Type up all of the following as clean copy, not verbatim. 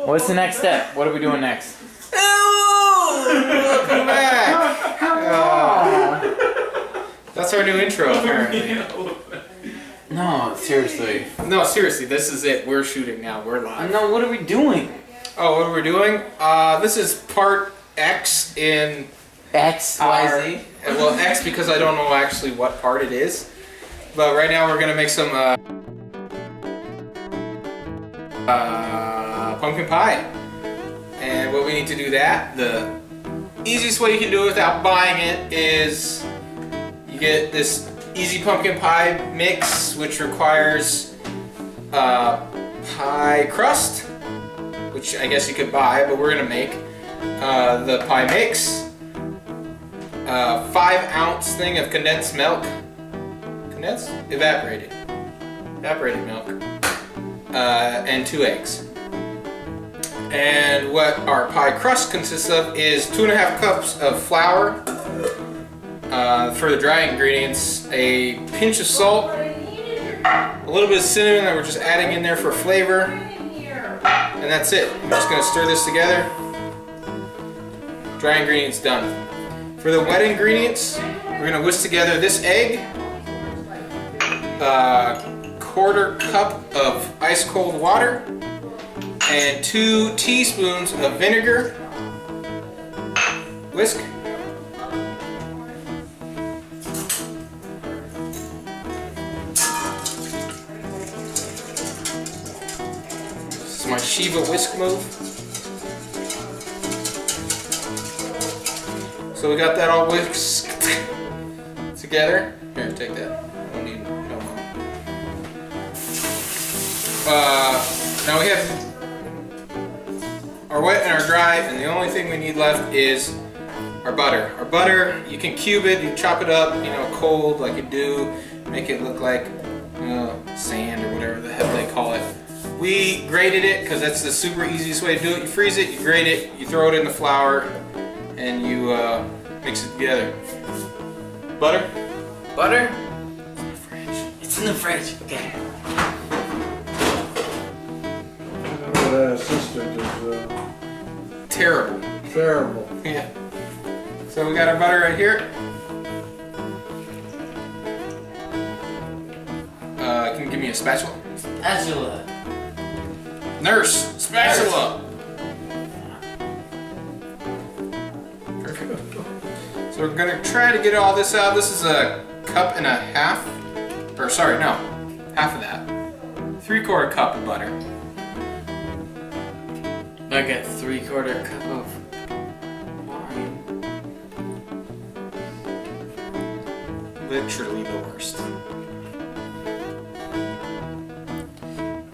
What's the next step? What are we doing next? Welcome back! That's our new intro, apparently. No, seriously. No, seriously, this is it. We're shooting now. We're live. No, what are we doing? Oh, what are we doing? This is part X in X, Y, Z? Well, X because I don't know actually what part it is. But right now we're going to make some pumpkin pie. And what we need to do that, the easiest way you can do it without buying it is you get this easy pumpkin pie mix, which requires pie crust, which I guess you could buy, but we're gonna make the pie mix, 5-ounce thing of condensed milk, evaporated milk, and 2 eggs. And what our pie crust consists of is 2.5 cups of flour. For the dry ingredients, a pinch of salt, a little bit of cinnamon that we're just adding in there for flavor, and that's it. I'm just going to stir this together. Dry ingredients done. For the wet ingredients, we're going to whisk together this egg, 1/4 cup of ice cold water, and 2 teaspoons of vinegar. Whisk. This is my Shiva whisk move. So we got that all whisked together. Here, take that. I don't need no more. Now we have our wet and our dry, and the only thing we need left is our butter. Our butter, you can cube it, you chop it up, cold like you do, make it look like sand or whatever the hell they call it. We grated it because that's the super easiest way to do it. You freeze it, you grate it, you throw it in the flour, and you mix it together. Butter? Butter? It's in the fridge. Okay. That assistant is Terrible. terrible. Yeah. So we got our butter right here. Can you give me a spatula? Spatula. Nurse, spatula. Perfect. So we're gonna try to get all this out. This is 1.5 cups, or sorry, no, half of that. 3/4 cup of butter. I got 3/4 cup of wine. Literally the worst.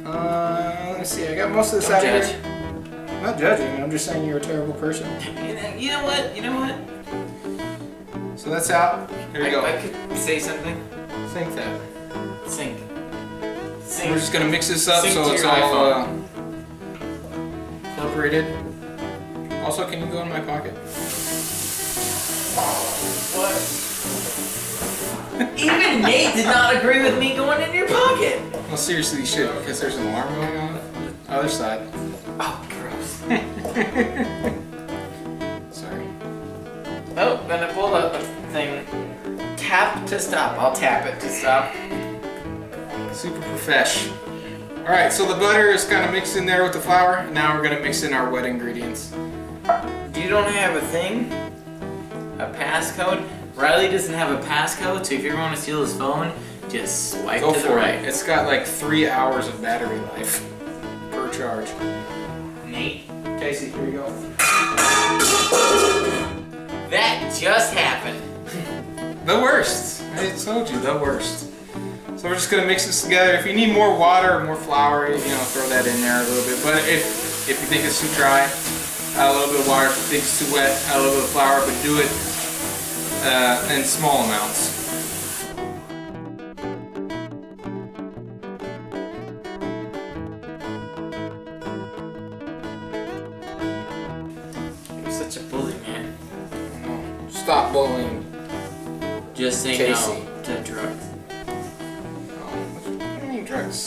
Let's see. I got most of this out Don't here. I'm not judging. I'm just saying you're a terrible person. You know what? So that's out. Here we go. I could say something. Think that. Sink. We're just gonna mix this up Sync so to it's your all incorporated. Also, can you go in my pocket? What? Even Nate did not agree with me going in your pocket. Well, seriously, you should, because there's an alarm going on the other side. Oh, gross. Sorry. Oh, then I pulled up a thing. Tap to stop. I'll tap it to stop. Super profesh. Alright, so the butter is kind of mixed in there with the flour. Now we're going to mix in our wet ingredients. You don't have a thing? A passcode? Riley doesn't have a passcode, so if you ever want to steal his phone, just swipe Go to the for right. it. It's got like 3 hours of battery life per charge. Nate, Casey, here you go. that just happened. The worst. I told you, the worst. So we're just gonna mix this together. If you need more water or more flour, throw that in there a little bit. But if you think it's too dry, add a little bit of water. If you think it's too wet, add a little bit of flour, but do it in small amounts. You're such a bully, man. Stop bullying. Just say Casey. no to drugs. What do you mean drugs?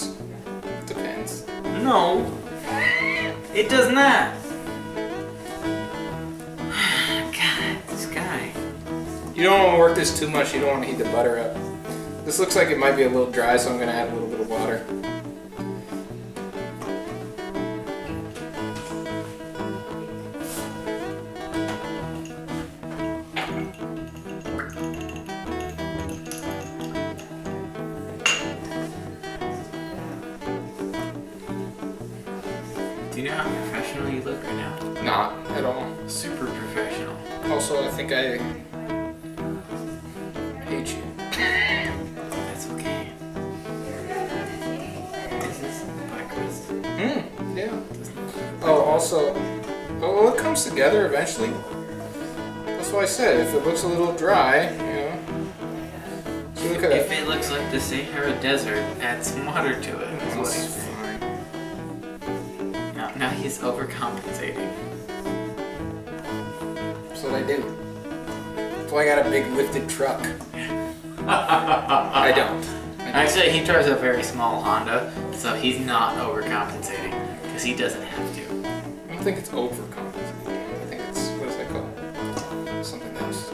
Depends. No. It does not. God, this guy. You don't want to work this too much. You don't want to heat the butter up. This looks like it might be a little dry, so I'm going to add a little bit of water. Do you know how professional you look right now? Not at all. Super professional. Also, I think I hate you. That's okay. Is this pie crust? Yeah. Oh, also, well, it comes together eventually. That's what I said. If it looks a little dry, you know. So look at If it. it looks like the Sahara Desert, add some water to it. That's what I That's say. fine. Now he's overcompensating. That's what I do. That's why I got a big lifted truck. I don't. Actually, he drives a very small Honda, so he's not overcompensating because he doesn't have to. I don't think it's overcompensating. I think it's, what is that called? Something else.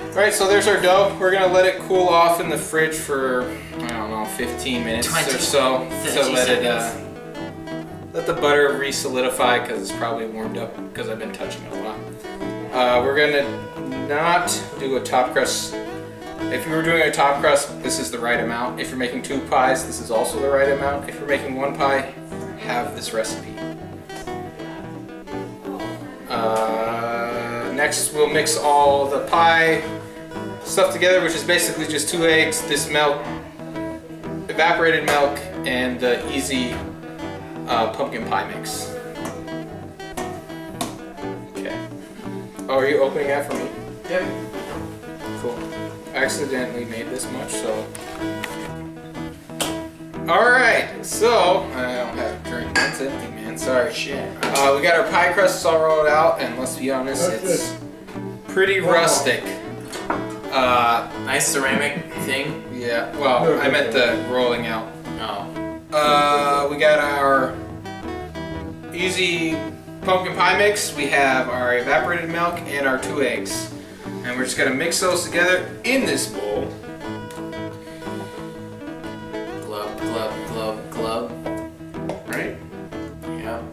Alright, so there's our dough. We're going to let it cool off in the fridge for, I don't know, 15 minutes 20, or so. 30 So let seconds. let the butter re-solidify because it's probably warmed up because I've been touching it a lot. We're going to not do a top crust. If you were doing a top crust, this is the right amount. If you're making 2 pies, this is also the right amount. If you're making 1 pie, have this recipe. Next, we'll mix all the pie stuff together, which is basically just 2 eggs, this milk, evaporated milk, and the easy pumpkin pie mix. Okay. Oh, are you opening that for me? Yep. Cool. I accidentally made this much, so. Alright, so. I don't have a drink. That's empty, man. Sorry. Shit. We got our pie crusts all rolled out, and let's be honest, That's it's pretty rustic. Nice ceramic thing. Yeah, well, I meant the rolling out. Oh. We got our easy pumpkin pie mix. We have our evaporated milk and our 2 eggs. And we're just gonna mix those together in this bowl. Glub, glub, glub, glub. Right? Yep.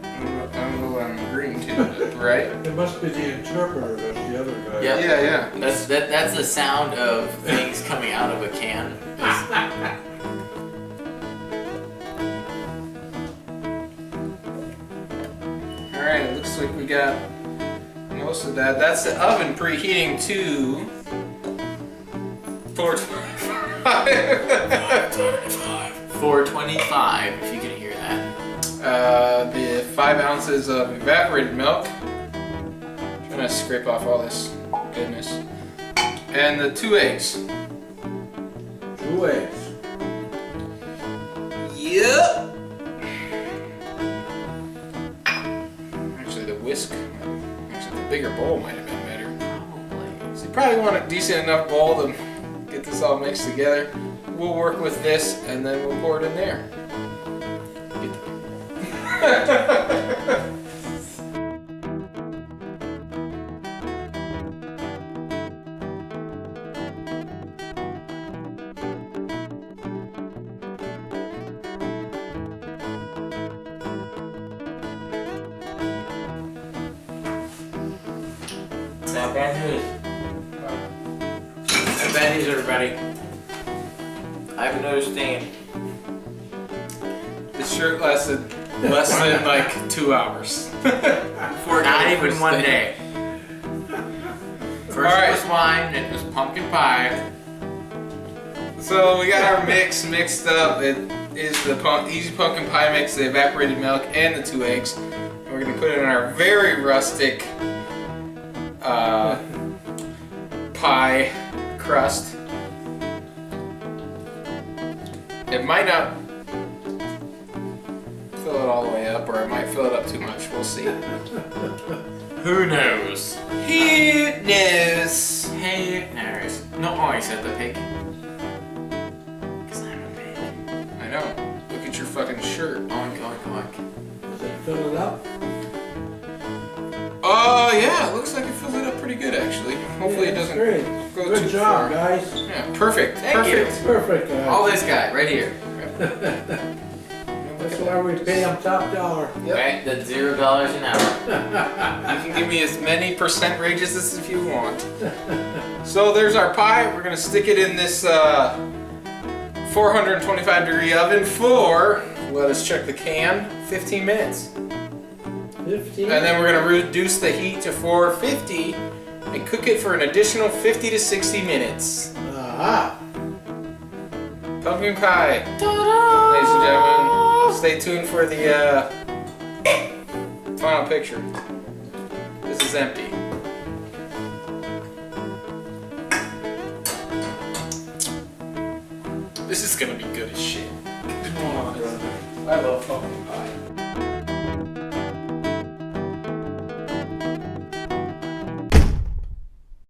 I'm a little on the green too, right? It must be the interpreter, that's the other guy. Yep. Yeah. That's the sound of things coming out of a can. Alright, it looks like we got most of that. That's the oven preheating to 425. 425, if you can hear that. The 5 ounces of evaporated milk. Trying to scrape off all this goodness. And the 2 eggs. 2 eggs. Yep. Actually, the whisk. Actually, the bigger bowl might have been better. Probably. So you probably want a decent enough bowl to get this all mixed together. We'll work with this, and then we'll pour it in there. Bad news. Bad news, everybody. I have another stain. This shirt lasted less than like 2 hours. Before it Not got even first one thing. day. First Alright. it was wine, then it was pumpkin pie. So we got our mix mixed up. It is the easy pumpkin pie mix, the evaporated milk, and the 2 eggs. And we're gonna put it in our very rustic pie crust. It might not fill it all the way up, or it might fill it up too much. We'll see. Who knows? Who knows? Who knows? No, oh, I said the pig. Because I'm a pig. I know. Look at your fucking shirt. Oink, oink, oink. Is it fill it up? Oh yeah, it looks like it fills it up pretty good actually. Hopefully Yeah, it doesn't great. go Good too job, far. guys. Yeah, perfect. Thank perfect. Perfect, guys. All this guy right here. That's why we pay them top dollar. Right? That's $0 an hour. You can give me as many percent raises as if you want. So there's our pie. We're gonna stick it in this 425 degree oven for, let us check the can, 15 minutes. 15. And then we're gonna reduce the heat to 450 and cook it for an additional 50 to 60 minutes. Aha. Pumpkin pie, ladies and gentlemen. Stay tuned for the final picture. This is empty. This is gonna be good as shit. Come on, brother. I love pumpkin pie.